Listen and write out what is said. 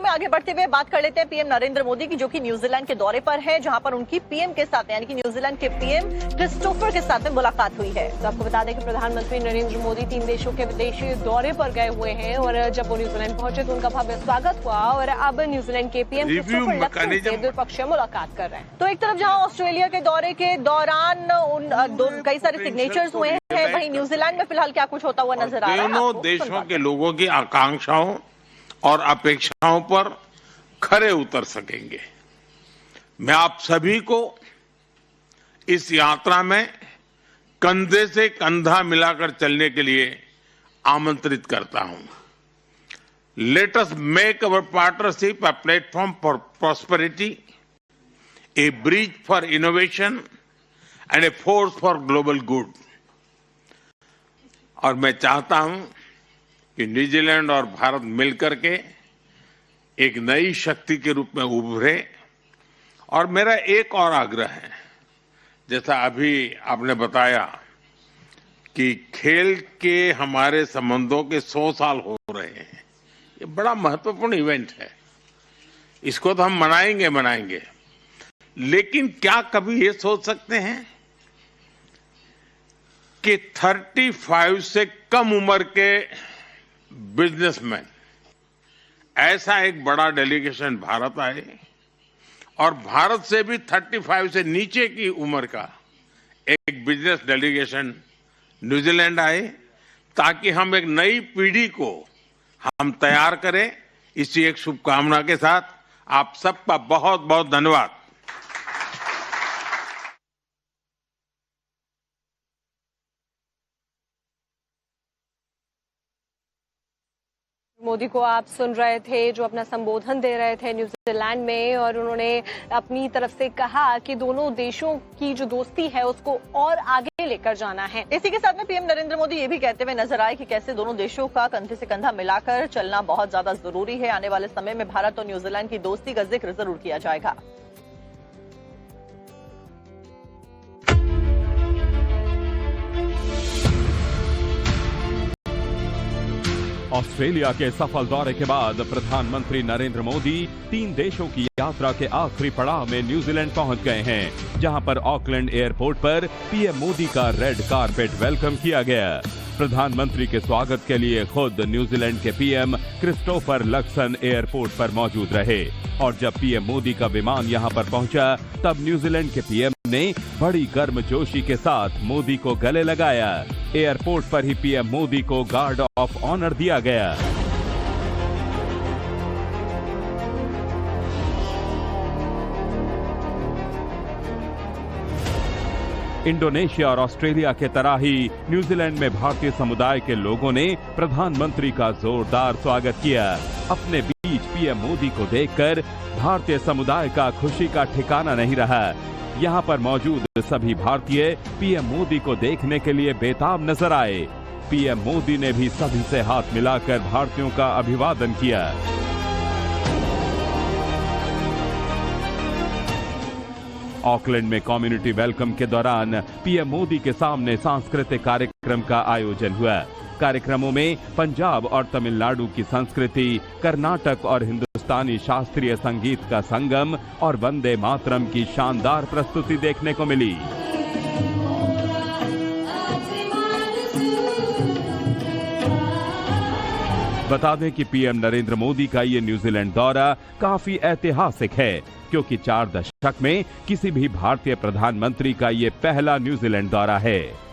में आगे बढ़ते हुए बात कर लेते हैं पीएम नरेंद्र मोदी की, जो कि न्यूजीलैंड के दौरे पर है, जहां पर उनकी पीएम के साथ यानी कि न्यूजीलैंड के पीएम क्रिस्टोफर के साथ में मुलाकात हुई है। तो आपको बता दें कि प्रधानमंत्री नरेंद्र मोदी 3 देशों के विदेशी दौरे पर गए हुए हैं और जब वो न्यूजीलैंड पहुंचे तो उनका भव्य स्वागत हुआ और अब न्यूजीलैंड के पीएम क्रिस्टोफर लक्सन से द्विपक्षीय मुलाकात कर रहे हैं। तो एक तरफ जहां ऑस्ट्रेलिया के दौरे के दौरान कई सारे सिग्नेचर्स हुए हैं, वहीं न्यूजीलैंड में फिलहाल क्या कुछ होता हुआ नजर आ रहा है? दोनों देशों के लोगों की आकांक्षाओं और अपेक्षाओं पर खरे उतर सकेंगे। मैं आप सभी को इस यात्रा में कंधे से कंधा मिलाकर चलने के लिए आमंत्रित करता हूं। Let us make our partnership a platform for prosperity, A bridge for innovation and a force for global good. और मैं चाहता हूं कि न्यूजीलैंड और भारत मिलकर के एक नई शक्ति के रूप में उभरे। और मेरा एक और आग्रह है, जैसा अभी आपने बताया कि खेल के हमारे संबंधों के 100 साल हो रहे हैं, ये बड़ा महत्वपूर्ण इवेंट है, इसको तो हम मनाएंगे, लेकिन क्या कभी ये सोच सकते हैं कि 35 से कम उम्र के बिजनेसमैन ऐसा एक बड़ा डेलीगेशन भारत आए और भारत से भी 35 से नीचे की उम्र का एक बिजनेस डेलीगेशन न्यूजीलैंड आए, ताकि हम एक नई पीढ़ी को हम तैयार करें। इसी एक शुभकामना के साथ आप सबका बहुत बहुत धन्यवाद। मोदी को आप सुन रहे थे जो अपना संबोधन दे रहे थे न्यूजीलैंड में, और उन्होंने अपनी तरफ से कहा कि दोनों देशों की जो दोस्ती है उसको और आगे लेकर जाना है। इसी के साथ में पीएम नरेंद्र मोदी ये भी कहते हुए नजर आए कि कैसे दोनों देशों का कंधे से कंधा मिलाकर चलना बहुत ज्यादा जरूरी है। आने वाले समय में भारत और न्यूजीलैंड की दोस्ती का जिक्र जरूर किया जाएगा। ऑस्ट्रेलिया के सफल दौरे के बाद प्रधानमंत्री नरेंद्र मोदी 3 देशों की यात्रा के आखिरी पड़ाव में न्यूजीलैंड पहुंच गए हैं, जहां पर ऑकलैंड एयरपोर्ट पर पीएम मोदी का रेड कारपेट वेलकम किया गया। प्रधानमंत्री के स्वागत के लिए खुद न्यूजीलैंड के पीएम क्रिस्टोफर लक्सन एयरपोर्ट पर मौजूद रहे और जब पीएम मोदी का विमान यहां पर पहुंचा तब न्यूजीलैंड के पीएम ने बड़ी गर्मजोशी के साथ मोदी को गले लगाया। एयरपोर्ट पर ही पीएम मोदी को गार्ड ऑफ ऑनर दिया गया। इंडोनेशिया और ऑस्ट्रेलिया के तरह ही न्यूजीलैंड में भारतीय समुदाय के लोगों ने प्रधानमंत्री का जोरदार स्वागत किया। अपने बीच पीएम मोदी को देखकर भारतीय समुदाय का खुशी का ठिकाना नहीं रहा। यहाँ पर मौजूद सभी भारतीय पीएम मोदी को देखने के लिए बेताब नजर आए। पीएम मोदी ने भी सभी से हाथ मिलाकर भारतीयों का अभिवादन किया। ऑकलैंड में कम्युनिटी वेलकम के दौरान पीएम मोदी के सामने सांस्कृतिक कार्यक्रम का आयोजन हुआ। कार्यक्रमों में पंजाब और तमिलनाडु की संस्कृति, कर्नाटक और हिंदुस्तानी शास्त्रीय संगीत का संगम और वंदे मातरम की शानदार प्रस्तुति देखने को मिली। बता दें कि पीएम नरेंद्र मोदी का ये न्यूजीलैंड दौरा काफी ऐतिहासिक है, क्योंकि 4 दशक में किसी भी भारतीय प्रधानमंत्री का ये पहला न्यूजीलैंड दौरा है।